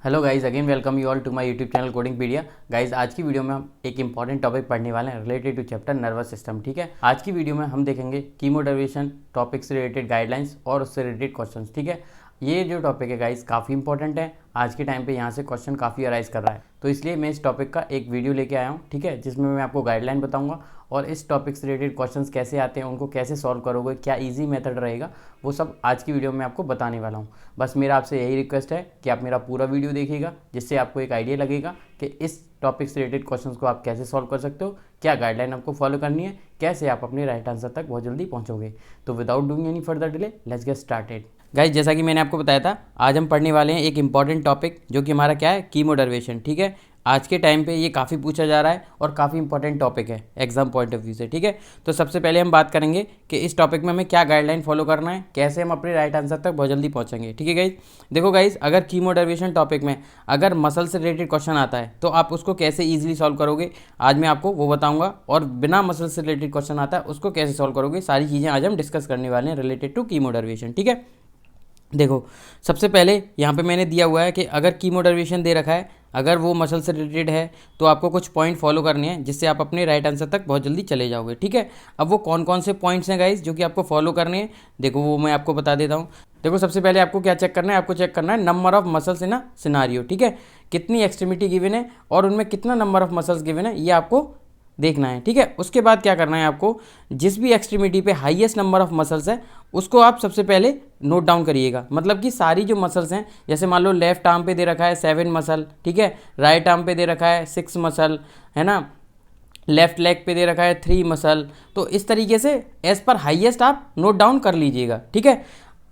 Hello guys, again welcome you all to my YouTube channel Codingpedia. Guys, आज की video में हम एक इंपॉर्टेंट टॉपिक पढ़ने वाले हैं related to chapter nervous system. ठीक है, आज की वीडियो में हम देखेंगे कीमो डर्वेशन टॉपिक से रिलेटेड गाइडलाइंस और उससे रिलेटेड क्वेश्चंस। ठीक है, ये जो टॉपिक है गाइज काफ़ी इंपॉर्टेंट है। आज के टाइम पे यहाँ से क्वेश्चन काफ़ी अराइज कर रहा है, तो इसलिए मैं इस टॉपिक का एक वीडियो लेके आया हूँ। ठीक है, जिसमें मैं आपको गाइडलाइन बताऊँगा और इस टॉपिक से रिलेटेड क्वेश्चंस कैसे आते हैं, उनको कैसे सॉल्व करोगे, क्या इजी मेथड रहेगा, वो सब आज की वीडियो में आपको बताने वाला हूँ। बस मेरा आपसे यही रिक्वेस्ट है कि आप मेरा पूरा वीडियो देखिएगा, जिससे आपको एक आइडिया लगेगा कि इस टॉपिक से रिलेटेड क्वेश्चंस को आप कैसे सॉल्व कर सकते हो, क्या गाइडलाइन आपको फॉलो करनी है, कैसे आप अपने राइट आंसर तक बहुत जल्दी पहुँचोगे। तो without doing any further delay, let's get started. Guys, जैसा कि मैंने आपको बताया था, आज हम पढ़ने वाले हैं एक इंपॉर्टेंट टॉपिक, जो कि हमारा क्या है, कीमो डर्वेशन। ठीक है, आज के टाइम पे ये काफ़ी पूछा जा रहा है और काफ़ी इंपॉर्टेंट टॉपिक है एग्जाम पॉइंट ऑफ व्यू से। ठीक है, तो सबसे पहले हम बात करेंगे कि इस टॉपिक में हमें क्या गाइडलाइन फॉलो करना है, कैसे हम अपने राइट आंसर तक बहुत जल्दी पहुंचेंगे। ठीक है गाइज, देखो गाइज, अगर कीमो डर्वेशन टॉपिक में अगर मसल से रिलेटेड क्वेश्चन आता है तो आप उसको कैसे ईजिली सॉल्व करोगे, आज मैं आपको वो बताऊंगा। और बिना मसल से रिलेटेड क्वेश्चन आता है उसको कैसे सॉल्व करोगे, सारी चीज़ें आज हम डिस्कस करने वाले हैं रिलेटेड टू कीमो डर्वेशन। ठीक है, देखो सबसे पहले यहाँ पे मैंने दिया हुआ है कि अगर कीमो डर्वेशन दे रखा है, अगर वो मसल से रिलेटेड है, तो आपको कुछ पॉइंट फॉलो करने हैं, जिससे आप अपने राइट आंसर तक बहुत जल्दी चले जाओगे। ठीक है, अब वो कौन कौन से पॉइंट्स हैं गाइस जो कि आपको फॉलो करने हैं, देखो वो मैं आपको बता देता हूँ। देखो सबसे पहले आपको क्या चेक करना है, आपको चेक करना है number of muscles in a scenario. ठीक है, कितनी एक्सट्रीमिटी गिवन है और उनमें कितना नंबर ऑफ मसल्स गिवन है, ये आपको देखना है। ठीक है, उसके बाद क्या करना है, आपको जिस भी एक्सट्रीमिटी पे हाईएस्ट नंबर ऑफ मसल्स है उसको आप सबसे पहले नोट डाउन करिएगा। मतलब कि सारी जो मसल्स हैं, जैसे मान लो लेफ्ट आर्म पे दे रखा है 7 मसल, ठीक है, राइट आर्म पे दे रखा है 6 मसल, है ना, लेफ्ट लेग पे दे रखा है 3 मसल, तो इस तरीके से एज पर हाईएस्ट आप नोट डाउन कर लीजिएगा। ठीक है,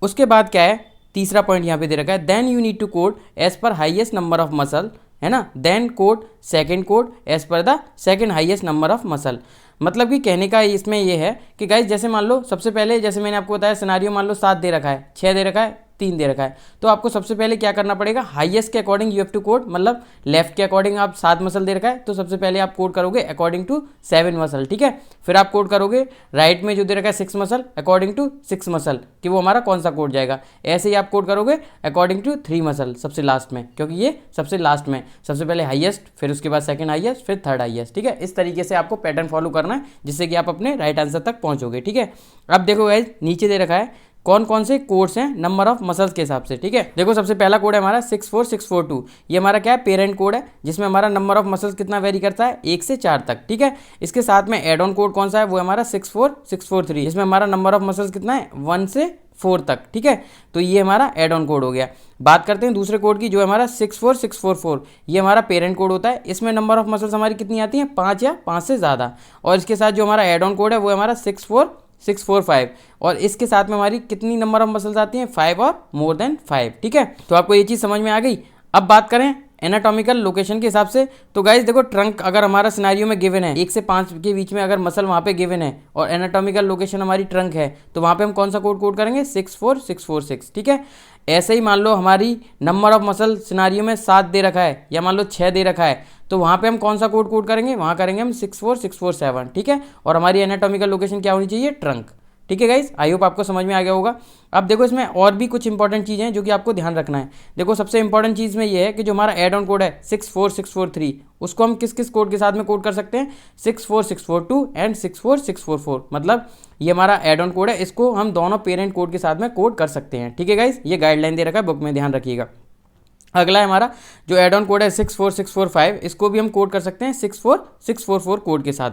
उसके बाद क्या है, तीसरा पॉइंट यहाँ पे दे रखा है, then you need to code as per highest number of muscle, है ना, then code second code as per the second highest number of muscle. मतलब कि कहने का इसमें ये है कि गाइज, जैसे मान लो सबसे पहले, जैसे मैंने आपको बताया सिनारियो, मान लो 7 दे रखा है, 6 दे रखा है, 3 दे रखा है, तो आपको सबसे पहले क्या करना पड़ेगा, हाईएस्ट के according you have to code. मतलब लेफ्ट के अकॉर्डिंग आप 7 मसल दे रखा है, तो सबसे पहले आप कोड करोगे अकॉर्डिंग टू 7 मसल। ठीक है, फिर आप कोड करोगे राइट में जो दे रखा है 6 मसल, अकॉर्डिंग टू 6 मसल, कि वो हमारा कौन सा कोड जाएगा। ऐसे ही आप कोड करोगे अकॉर्डिंग टू 3 मसल सबसे लास्ट में, क्योंकि ये सबसे लास्ट में, सबसे पहले हाईएस्ट, फिर उसके बाद सेकंड हाईएस्ट, फिर थर्ड हाईएस्ट। ठीक है, इस तरीके से आपको पैटर्न फॉलो करना है, जिससे कि आप अपने राइट आंसर तक पहुंचोगे। ठीक है, अब देखो गाइस, नीचे दे रखा है कौन कौन से कोड्स हैं नंबर ऑफ मसल्स के हिसाब से। ठीक है, देखो सबसे पहला कोड है हमारा 64642, ये हमारा क्या है, पेरेंट कोड है, जिसमें हमारा नंबर ऑफ मसल्स कितना वेरी करता है, 1 से 4 तक। ठीक है, इसके साथ में एड ऑन कोड कौन सा है, वो हमारा 64643, जिसमें हमारा नंबर ऑफ मसल्स कितना है, 1 से 4 तक। ठीक है, तो ये हमारा एड ऑन कोड हो गया। बात करते हैं दूसरे कोड की, जो हमारा 64644, ये हमारा पेरेंट कोड होता है। इसमें नंबर ऑफ मसल्स हमारी कितनी आती हैं, 5 या 5 से ज़्यादा। और इसके साथ जो हमारा एड ऑन कोड है वो हमारा 64645, और इसके साथ में हमारी कितनी नंबर ऑफ मसल्स आती हैं, 5 और मोर देन 5। ठीक है, तो आपको ये चीज़ समझ में आ गई। अब बात करें एनाटॉमिकल लोकेशन के हिसाब से, तो गाइज देखो, ट्रंक अगर हमारा सिनारियो में गिवन है, 1 से 5 के बीच में अगर मसल वहाँ पे गिवन है और एनाटॉमिकल लोकेशन हमारी ट्रंक है, तो वहाँ पे हम कौन सा कोड करेंगे, 64646। ठीक है, ऐसे ही मान लो हमारी नंबर ऑफ मसल सिनारियो में 7 दे रखा है या मान लो 6 दे रखा है, तो वहाँ पे हम कौन सा कोड करेंगे, वहाँ करेंगे हम 64647। ठीक है, और हमारी एनाटॉमिकल लोकेशन क्या होनी चाहिए, ट्रंक। ठीक है गाइज, आई होप आपको समझ में आ गया होगा। अब देखो इसमें और भी कुछ इंपॉर्टेंट चीज़ें हैं जो कि आपको ध्यान रखना है। देखो सबसे इंपॉर्टेंट चीज़ में ये है कि जो हमारा एड ऑन कोड है 64643, उसको हम किस किस कोड के साथ में कोड कर सकते हैं, 64642 एंड 64644। मतलब ये हमारा एड ऑन कोड है, इसको हम दोनों पेरेंट कोड के साथ में कोड कर सकते हैं। ठीक है गाइज, ये गाइडलाइन दे रखा है बुक में, ध्यान रखिएगा। अगला है हमारा जो एड ऑन कोड है 64645, इसको भी हम कोड कर सकते हैं 64644 कोड के साथ।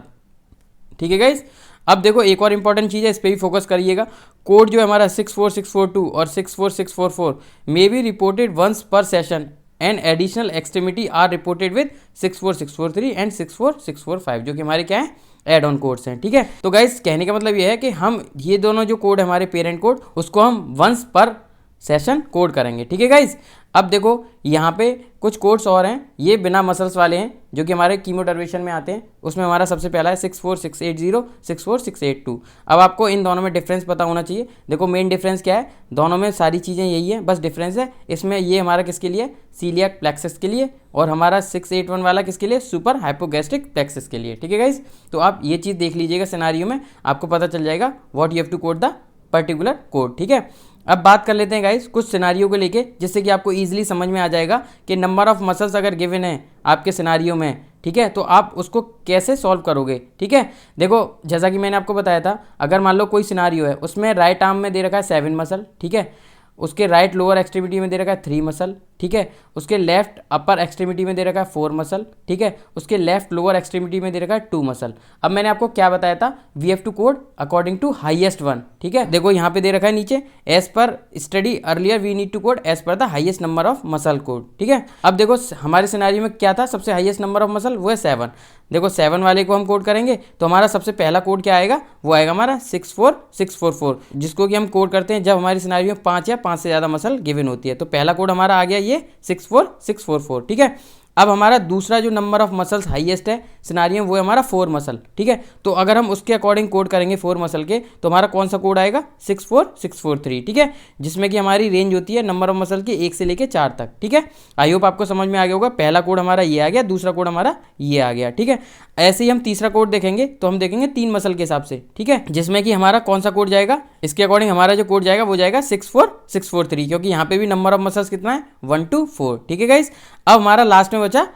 ठीक है गाइज, अब देखो एक और इंपॉर्टेंट चीज़ है, इस पर भी फोकस करिएगा। कोड जो है हमारा 64642 और 64644 may be reported once per session and additional extremity are reported with 64643 and 64645, जो कि हमारे क्या है, एड ऑन कोड्स हैं। ठीक है, तो गाइज कहने का मतलब ये है कि हम ये दोनों जो कोड है हमारे पेरेंट कोड, उसको हम वंस पर सेशन कोड करेंगे। ठीक है गाइज, अब देखो यहाँ पे कुछ कोड्स और हैं, ये बिना मसल्स वाले हैं, जो कि हमारे कीमो डर्वेशन में आते हैं। उसमें हमारा सबसे पहला है 64680, 64682। अब आपको इन दोनों में डिफरेंस पता होना चाहिए। देखो मेन डिफरेंस क्या है, दोनों में सारी चीज़ें यही है, बस डिफरेंस है इसमें, ये हमारा किसके लिए, सीलियक प्लेक्सस के लिए, और हमारा 681 वाला किसके लिए, सुपर हाइपोगैस्ट्रिक प्लेक्सस के लिए। ठीक है गाइज, तो आप ये चीज़ देख लीजिएगा सिनारियो में, आपको पता चल जाएगा what you have to code the particular code. ठीक है, अब बात कर लेते हैं गाइस कुछ सिनारियो को लेके, जिससे कि आपको ईजिली समझ में आ जाएगा कि नंबर ऑफ मसल्स अगर गिवन है आपके सिनारियो में, ठीक है, तो आप उसको कैसे सॉल्व करोगे। ठीक है, देखो जैसा कि मैंने आपको बताया था, अगर मान लो कोई सिनारियो है उसमें राइट आर्म में दे रखा है 7 मसल, ठीक है, उसके राइट लोअर एक्सट्रीमिटी में दे रखा है 3 मसल, ठीक है, उसके लेफ्ट अपर एक्सट्रीमिटी में दे रखा है 4 मसल, ठीक है, उसके लेफ्ट लोअर एक्सट्रीमिटी में दे रखा है 2 मसल। अब मैंने आपको क्या बताया था, we have to code according to highest one. ठीक है, देखो यहाँ पे दे रखा है नीचे, as per study earlier we need to code as per the highest number of muscle code. ठीक है, अब देखो हमारे सिनारियो में क्या था, सबसे हाईएस्ट नंबर ऑफ मसल वो है 7। देखो 7 वाले को हम कोड करेंगे तो हमारा सबसे पहला कोड क्या आएगा, वो आएगा हमारा 64644, जिसको कि हम कोड करते हैं जब हमारी सिनारियो में 5 या 5 से ज़्यादा मसल गिवन होती है। तो पहला कोड हमारा आ गया ये 64644। ठीक है, अब हमारा दूसरा जो नंबर ऑफ मसल्स हाईएस्ट है सिनारियो में वो है हमारा 4 मसल। ठीक है, तो अगर हम उसके अकॉर्डिंग कोड करेंगे 4 मसल के, तो हमारा कौन सा कोड आएगा, 64643। ठीक है, जिसमें कि हमारी रेंज होती है नंबर ऑफ मसल की 1 से लेके 4 तक। ठीक है, आई होप आपको समझ में आ गया होगा। पहला कोड हमारा ये आ गया, दूसरा कोड हमारा ये आ गया। ठीक है, ऐसे ही हम तीसरा कोड देखेंगे तो हम देखेंगे 3 मसल के हिसाब से। ठीक है, जिसमें कि हमारा कौन सा कोड जाएगा, इसके अकॉर्डिंग हमारा जो कोड जाएगा वो जाएगा 64643, क्योंकि यहाँ पे भी नंबर ऑफ मसल्स कितना है, 1 to 4। ठीक है गाइस, अब हमारा लास्ट में बचा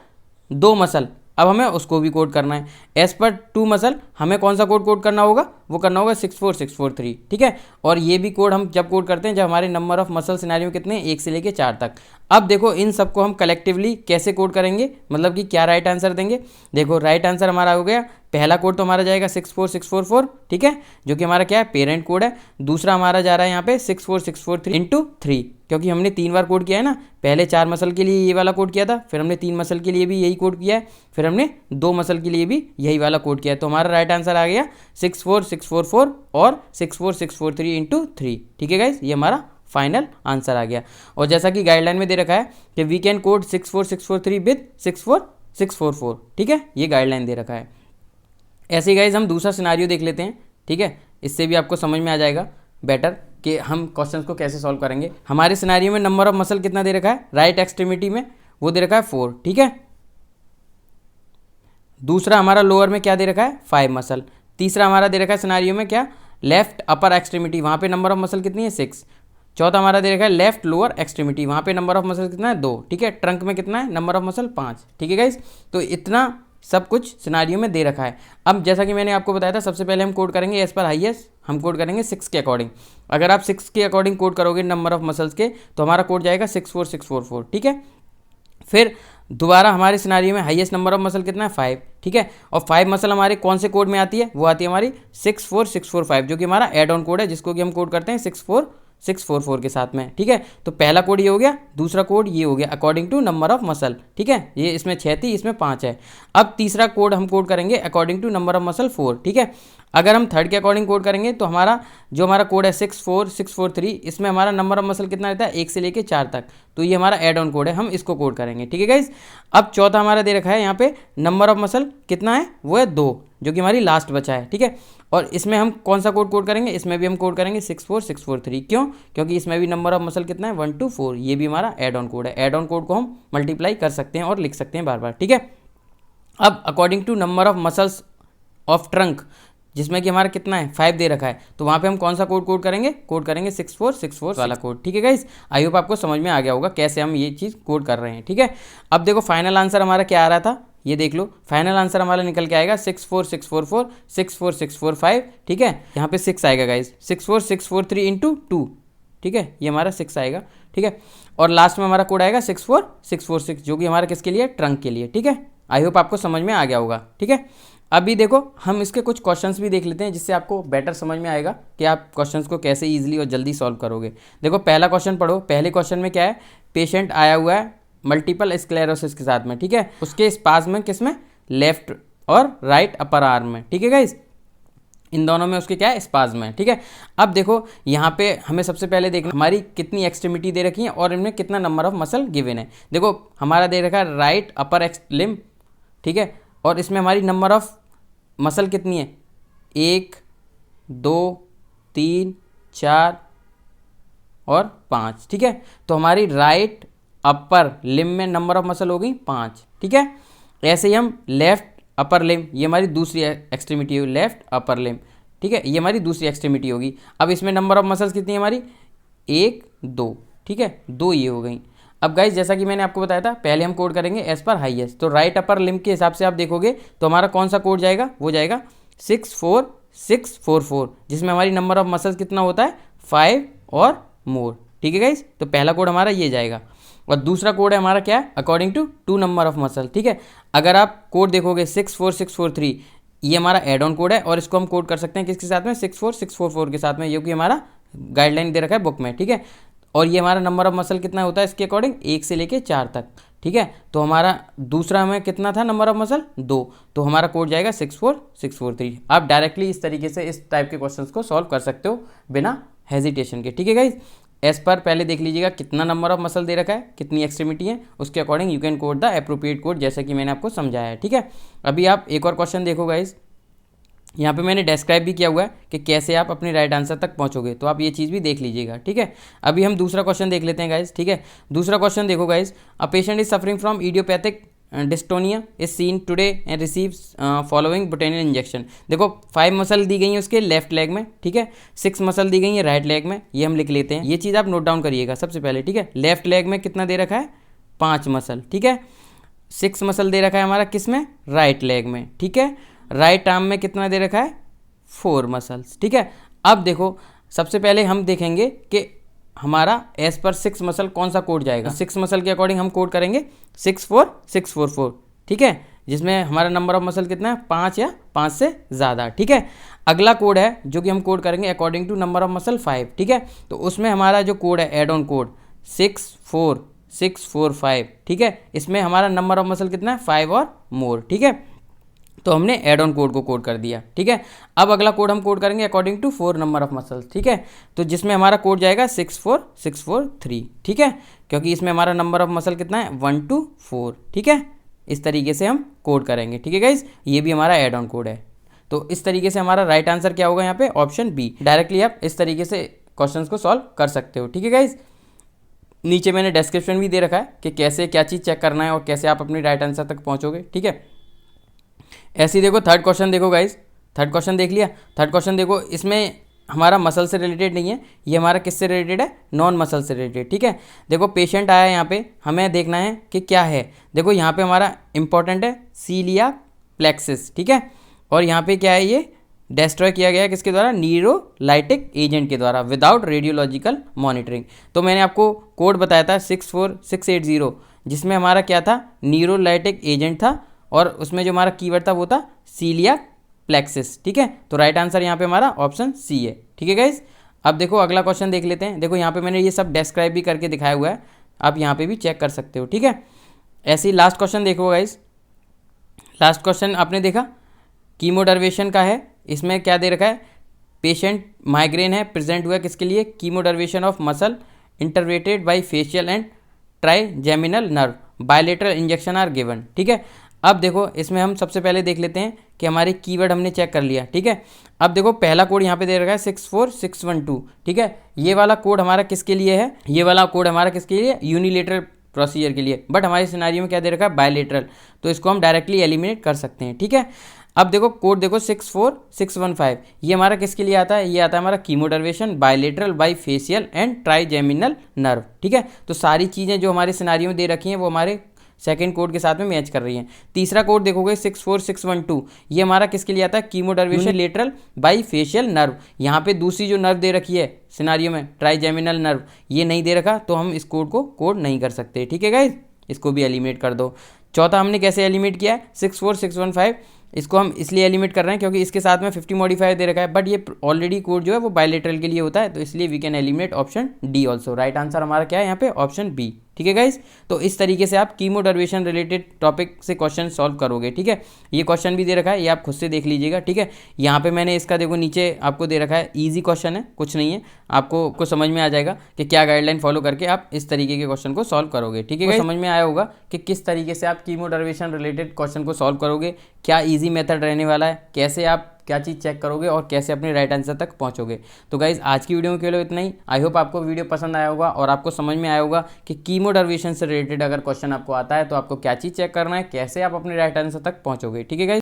2 मसल, अब हमें उसको भी कोड करना है। एज पर 2 मसल हमें कौन सा कोड करना होगा, वो करना होगा 64643। ठीक है, और ये भी कोड हम जब कोड करते हैं जब हमारे नंबर ऑफ मसल सिनेरियो कितने, 1 से लेके 4 तक। अब देखो इन सबको हम कलेक्टिवली कैसे कोड करेंगे, मतलब कि क्या राइट आंसर देंगे। देखो राइट आंसर हमारा हो गया, पहला कोड तो हमारा जाएगा 64644, ठीक है, जो कि हमारा क्या है, पेरेंट कोड है। दूसरा हमारा जा रहा है यहाँ पे 64643 इंटू 3, क्योंकि हमने 3 बार कोड किया है ना, पहले 4 मसल के लिए ये वाला कोड किया था, फिर हमने 3 मसल के लिए भी यही कोड किया है, फिर हमने 2 मसल के लिए भी यही वाला कोड किया है। तो हमारा राइट आंसर आ गया 64644 और 64643 इंटू 3। ठीक है गाइज, ये हमारा फाइनल आंसर आ गया। और जैसा कि गाइडलाइन में दे रखा है कि वी कैन कोड 64643 विद 64644। ठीक है, ये गाइडलाइन दे रखा है। ऐसे ही गाइज हम दूसरा सिनारियो देख लेते हैं। ठीक है, इससे भी आपको समझ में आ जाएगा बेटर कि हम क्वेश्चंस को कैसे सॉल्व करेंगे। हमारे सिनारियो में नंबर ऑफ मसल कितना दे रखा है, राइट एक्सट्रीमिटी में वो दे रखा है 4। ठीक है, दूसरा हमारा लोअर में क्या दे रखा है, 5 मसल। तीसरा हमारा दे रखा है सिनारियो में क्या, लेफ्ट अपर एक्सट्रीमिटी, वहाँ पे नंबर ऑफ मसल कितनी है, 6। चौथा हमारा दे रखा है लेफ्ट लोअर एक्सट्रीमिटी, वहाँ पे नंबर ऑफ मसल कितना है, 2। ठीक है, ट्रंक में कितना है, नंबर ऑफ मसल 5। ठीक है गाइज, तो इतना सब कुछ सिनारियो में दे रखा है। अब जैसा कि मैंने आपको बताया था, सबसे पहले हम कोड करेंगे एज पर हाईएस्ट, हम कोड करेंगे 6 के अकॉर्डिंग। अगर आप 6 के अकॉर्डिंग कोड करोगे नंबर ऑफ मसल्स के, तो हमारा कोड जाएगा 64644। ठीक है, फिर दोबारा हमारे सिनारियो में हाईएस्ट नंबर ऑफ मसल कितना है, 5। ठीक है, और 5 मसल हमारे कौन से कोड में आती है, वो आती है हमारी 64645, जो कि हमारा एड ऑन कोड है, जिसको कि हम कोड करते हैं 64644 के साथ में। ठीक है, तो पहला कोड ये हो गया, दूसरा कोड ये हो गया according to number of muscle. ठीक है, ये इसमें 6 थी, इसमें 5 है। अब तीसरा कोड हम कोड करेंगे according to number of muscle 4। ठीक है, अगर हम थर्ड के अकॉर्डिंग कोड करेंगे तो हमारा जो हमारा कोड है 64643, इसमें हमारा नंबर ऑफ मसल कितना रहता है, 1 से लेके 4 तक, तो ये हमारा एड ऑन कोड है, हम इसको कोड करेंगे। ठीक है गाइज, अब चौथा हमारा दे रखा है यहाँ पे नंबर ऑफ मसल कितना है, वो है 2, जो कि हमारी लास्ट बचा है। ठीक है, और इसमें हम कौन सा कोड करेंगे, इसमें भी हम कोड करेंगे 64643। क्यों, क्योंकि इसमें भी नंबर ऑफ मसल कितना है, 1 to 4, ये भी हमारा एड ऑन कोड है। एड ऑन कोड को हम मल्टीप्लाई कर सकते हैं और लिख सकते हैं बार बार। ठीक है, अब according to number of muscles of trunk, जिसमें कि हमारा कितना है, 5 दे रखा है, तो वहाँ पे हम कौन सा कोड करेंगे, कोड करेंगे 64644 वाला कोड। ठीक है गाइस, आई होप आपको समझ में आ गया होगा कैसे हम ये चीज़ कोड कर रहे हैं। ठीक है, अब देखो फाइनल आंसर हमारा क्या आ रहा था, ये देख लो, फाइनल आंसर हमारा निकल के आएगा 64644 64645। ठीक है, यहाँ पे 6 आएगा गाइज, 64643 इंटू 2। ठीक है, ये हमारा 6 आएगा। ठीक है, और लास्ट में हमारा कोड आएगा 64646, जो कि हमारा किसके लिए, ट्रंक के लिए। ठीक है, आई होप आपको समझ में आ गया होगा। ठीक है, अभी देखो हम इसके कुछ क्वेश्चंस भी देख लेते हैं, जिससे आपको बेटर समझ में आएगा कि आप क्वेश्चंस को कैसे ईजिली और जल्दी सॉल्व करोगे। देखो पहला क्वेश्चन पढ़ो, पहले क्वेश्चन में क्या है, पेशेंट आया हुआ है मल्टीपल स्क्लेरोसिस के साथ में। ठीक है, उसके स्पाज्म में किस में, लेफ्ट और राइट अपर आर्म में। ठीक है गाइज, इन दोनों में उसके क्या है, स्पाज्म है। ठीक है, अब देखो यहाँ पे हमें सबसे पहले देखना हमारी कितनी एक्सट्रीमिटी दे रखी है और इनमें कितना नंबर ऑफ मसल गिवन है। देखो हमारा दे रखा है राइट अपर लिम्ब। ठीक है, और इसमें हमारी नंबर ऑफ मसल कितनी है, 1 2 3 4 और 5। ठीक है, तो हमारी राइट अपर लिम्ब में नंबर ऑफ मसल हो गई 5। ठीक है, ऐसे ही हम लेफ्ट अपर लिम्ब, ये हमारी दूसरी एक्सट्रीमिटी होगी, लेफ्ट अपर लिम्ब। ठीक है, ये हमारी दूसरी एक्सट्रीमिटी होगी। अब इसमें नंबर ऑफ मसल्स कितनी है हमारी, 1 2, ठीक है, 2 ये हो गई। अब गाइज जैसा कि मैंने आपको बताया था, पहले हम कोड करेंगे एज पर हाईएस्ट, तो राइट अपर लिम्ब के हिसाब से आप देखोगे तो हमारा कौन सा कोड जाएगा, वो जाएगा 64644, जिसमें हमारी नंबर ऑफ मसल्स कितना होता है 5 और मोर, ठीक है गाइज। तो पहला कोड हमारा ये जाएगा। और दूसरा कोड है हमारा क्या है, according to 2 number of muscle, ठीक है। अगर आप कोड देखोगे 64643, ये हमारा एड ऑन कोड है और इसको हम कोड कर सकते हैं किसके साथ में, 64644 के साथ में, जो कि हमारा गाइडलाइन दे रखा है बुक में, ठीक है। और ये हमारा नंबर ऑफ मसल कितना होता है इसके अकॉर्डिंग, 1 से लेके 4 तक, ठीक है। तो हमारा दूसरा हमें कितना था नंबर ऑफ मसल, 2, तो हमारा कोड जाएगा 64643। आप डायरेक्टली इस तरीके से इस टाइप के क्वेश्चंस को सॉल्व कर सकते हो बिना हेजिटेशन के, ठीक है गाइज। एज पर पहले देख लीजिएगा कितना नंबर ऑफ मसल दे रखा है, कितनी एक्सट्रीमिटी है, उसके according you can code the appropriate code, जैसा कि मैंने आपको समझाया है, ठीक है। अभी आप एक और क्वेश्चन देखो गाइज, यहाँ पे मैंने डिस्क्राइब भी किया हुआ है कि कैसे आप अपने राइट आंसर तक पहुँचोगे, तो आप ये चीज़ भी देख लीजिएगा, ठीक है। अभी हम दूसरा क्वेश्चन देख लेते हैं गाइज, ठीक है। दूसरा क्वेश्चन देखो guys, a patient is suffering from idiopathic dystonia is seen today and receives following botulinum injection. देखो 5 मसल दी गई हैं उसके लेफ्ट लेग में, ठीक है, 6 मसल दी गई हैं राइट लेग में, ये हम लिख लेते हैं। ये चीज़ आप नोट डाउन करिएगा सबसे पहले, ठीक है। लेफ्ट लेग में कितना दे रखा है, 5 मसल, ठीक है। 6 मसल दे रखा है हमारा किस में, राइट लेग में, ठीक है। राइट आर्म में कितना दे रखा है, 4 मसल्स, ठीक है। अब देखो सबसे पहले हम देखेंगे कि हमारा एज पर 6 मसल कौन सा कोड जाएगा। 6 मसल के अकॉर्डिंग हम कोड करेंगे 64644, ठीक है, जिसमें हमारा नंबर ऑफ मसल कितना है, 5 या 5 से ज़्यादा, ठीक है। अगला कोड है जो कि हम कोड करेंगे according to number of muscle 5, ठीक है। तो उसमें हमारा जो कोड है एड ऑन कोड 64645, ठीक है। इसमें हमारा नंबर ऑफ मसल कितना है, 5 और मोर, ठीक है। तो हमने एड ऑन कोड को कोड कर दिया, ठीक है। अब अगला कोड हम कोड करेंगे according to 4 number of muscles, ठीक है। तो जिसमें हमारा कोड जाएगा 64643, ठीक है, क्योंकि इसमें हमारा नंबर ऑफ मसल कितना है 1 to 4, ठीक है। इस तरीके से हम कोड करेंगे, ठीक है गाइज। ये भी हमारा एड ऑन कोड है। तो इस तरीके से हमारा राइट आंसर क्या होगा यहाँ पे, ऑप्शन बी। डायरेक्टली आप इस तरीके से क्वेश्चन को सॉल्व कर सकते हो, ठीक है गाइज। नीचे मैंने डिस्क्रिप्शन भी दे रखा है कि कैसे क्या चीज़ चेक करना है और कैसे आप अपनी राइट आंसर तक पहुँचोगे, ठीक है। ऐसे ही देखो थर्ड क्वेश्चन देखो गाइज, थर्ड क्वेश्चन देख लिया। थर्ड क्वेश्चन देखो, इसमें हमारा मसल से रिलेटेड नहीं है, ये हमारा किससे रिलेटेड है, नॉन मसल से रिलेटेड, ठीक है। देखो पेशेंट आया है यहाँ पे, हमें देखना है कि क्या है। देखो यहाँ पे हमारा इंपॉर्टेंट है सीलिया प्लेक्सिस, ठीक है। और यहाँ पे क्या है, ये डिस्ट्रॉय किया गया है किसके द्वारा, न्यूरोलाइटिक एजेंट के द्वारा विदाउट रेडियोलॉजिकल मॉनिटरिंग। तो मैंने आपको कोड बताया था 64680, जिसमें हमारा क्या था, न्यूरोलाइटिक एजेंट था, और उसमें जो हमारा कीवर्ड था वो था सीलिया प्लेक्सिस, ठीक है। तो राइट आंसर यहाँ पे हमारा ऑप्शन सी है, ठीक है गाइज। अब देखो अगला क्वेश्चन देख लेते हैं। देखो यहाँ पे मैंने ये सब डिस्क्राइब भी करके दिखाया हुआ है, आप यहाँ पे भी चेक कर सकते हो, ठीक है। ऐसे ही लास्ट क्वेश्चन देखो गाइज। लास्ट क्वेश्चन आपने देखा कीमोडर्वेशन का है। इसमें क्या दे रखा है, पेशेंट माइग्रेन है, प्रेजेंट हुआ किसके लिए, chemodenervation of muscle innervated by facial and trigeminal nerve, bilateral injection are given, ठीक है। अब देखो इसमें हम सबसे पहले देख लेते हैं कि हमारे कीवर्ड हमने चेक कर लिया, ठीक है। अब देखो पहला कोड यहाँ पे दे रखा है 64612, ठीक है। ये वाला कोड हमारा किसके लिए है, ये वाला कोड हमारा किसके लिए, यूनिलेटरल प्रोसीजर के लिए, बट हमारे सिनेरियो में क्या दे रखा है, बायलेटरल, तो इसको हम डायरेक्टली एलिमिनेट कर सकते हैं, ठीक है। अब देखो कोड देखो 64615, ये हमारा किसके लिए आता है, ये आता है हमारा chemodenervation bilateral by facial and trigeminal nerve, ठीक है। तो सारी चीज़ें जो हमारे सिनेरियो में दे रखी हैं वो हमारे सेकेंड कोड के साथ में मैच कर रही हैं। तीसरा कोड देखोगे 64612, ये हमारा किसके लिए आता है, कीमोडर्वेशन लेटरल बाई फेशियल नर्व। यहाँ पे दूसरी जो नर्व दे रखी है सिनारियो में ट्राइजेमिनल नर्व, ये नहीं दे रखा, तो हम इस कोड को कोड नहीं कर सकते, ठीक है गाइज। इसको भी एलिमिनेट कर दो। चौथा हमने कैसे एलिमिनेट किया है, 64615, इसको हम इसलिए एलिमिनेट कर रहे हैं क्योंकि इसके साथ में 50 मॉडिफायर दे रखा है, बट ये ऑलरेडी कोड जो है वो बायलेटरल के लिए होता है, तो इसलिए we can eliminate option D also. Right answer हमारा क्या है यहाँ पे, ऑप्शन बी, ठीक है गाइज। तो इस तरीके से आप कीमोडर्वेशन रिलेटेड टॉपिक से क्वेश्चन सॉल्व करोगे, ठीक है। ये क्वेश्चन भी दे रखा है, ये आप खुद से देख लीजिएगा, ठीक है। यहाँ पे मैंने इसका देखो नीचे आपको दे रखा है, ईजी क्वेश्चन है, कुछ नहीं है, आपको समझ में आ जाएगा कि क्या गाइडलाइन फॉलो करके आप इस तरीके के क्वेश्चन को सॉल्व करोगे, ठीक है। समझ में आया होगा कि किस तरीके से आप कीमोडर्वेशन रिलेटेड क्वेश्चन को सॉल्व करोगे, क्या ईजी मेथड रहने वाला है, कैसे आप क्या चीज़ चेक करोगे और कैसे अपने राइट आंसर तक पहुंचोगे। तो गाइज आज की वीडियो में केवल इतना ही। आई होप आपको वीडियो पसंद आया होगा और आपको समझ में आया होगा कि कीमोडर्वेशन से रिलेटेड अगर क्वेश्चन आपको आता है तो आपको क्या चीज़ चेक करना है, कैसे आप अपने राइट आंसर तक पहुंचोगे, ठीक है गाइज।